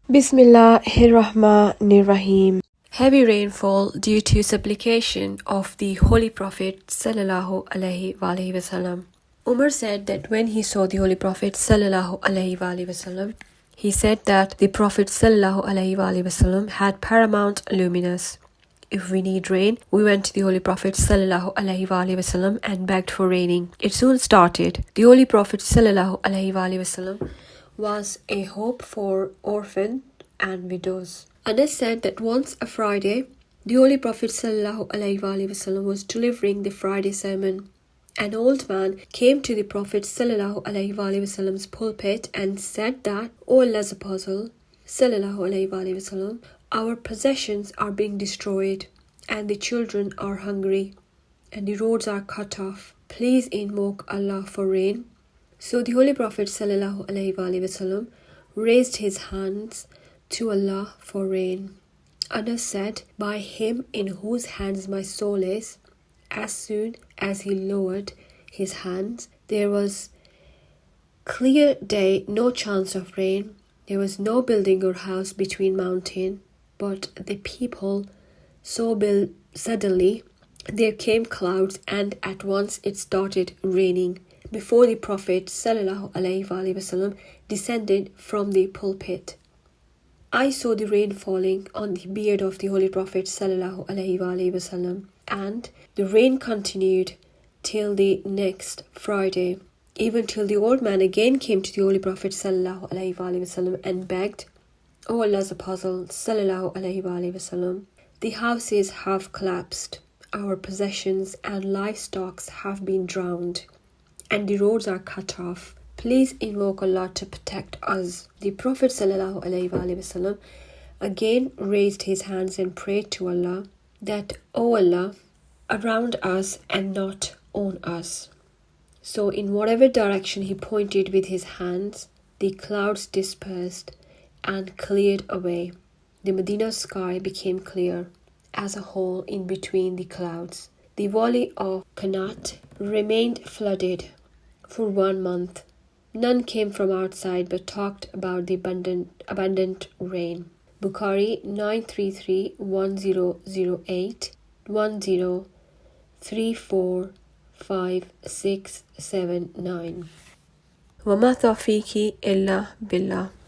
Bismillahirrahmanirrahim. Heavy rainfall due to supplication of the Holy Prophet Sallallahu Alaihi Wasallam. Umar said that when he saw the Holy Prophet Sallallahu Alaihi Wasallam, he said that the Prophet Sallallahu Alaihi Wasallam had paramount luminous. If we need rain, we went to the Holy Prophet Sallallahu Alaihi Wasallam and begged for raining. It soon started. The Holy Prophet Sallallahu Alaihi Wasallam was a hope for orphans and widows. Anas said that once a Friday, the Holy Prophet Sallallahu Alaihi Wasallam was delivering the Friday sermon. An old man came to the Prophet Sallallahu Alaihi Wasallam's pulpit and said that, O Allah's Apostle Sallallahu Alaihi Wasallam, our possessions are being destroyed, and the children are hungry, and the roads are cut off. Please invoke Allah for rain. So the Holy Prophet Sallallahu Alaihi Wasallam raised his hands to Allah for rain. Anas said, by him in whose hands my soul is, as soon as he lowered his hands, there was clear day, no chance of rain. There was no building or house between mountain, but the people saw suddenly there came clouds, and at once it started raining before the Prophet Sallallahu Alaihi Wasallam descended from the pulpit. I saw the rain falling on the beard of the Holy Prophet Sallallahu Alaihi Wasallam, and the rain continued till the next Friday, even till the old man again came to the Holy Prophet Sallallahu Alaihi Wasallam and begged, O Allah's Apostle Sallallahu Alaihi Wasallam, the houses have collapsed, our possessions and livestock have been drowned, and the roads are cut off. Please invoke Allah to protect us. The Prophet Sallallahu Alaihi Wasallam again raised his hands and prayed to Allah that, O Allah, around us and not on us. So in whatever direction he pointed with his hands, the clouds dispersed and cleared away. The Medina sky became clear as a whole in between the clouds. The valley of Qanat remained flooded for 1 month. None came from outside but talked about the abundant rain. Bukhari 933-1008 10345679. وما توفيقي إلا بالله.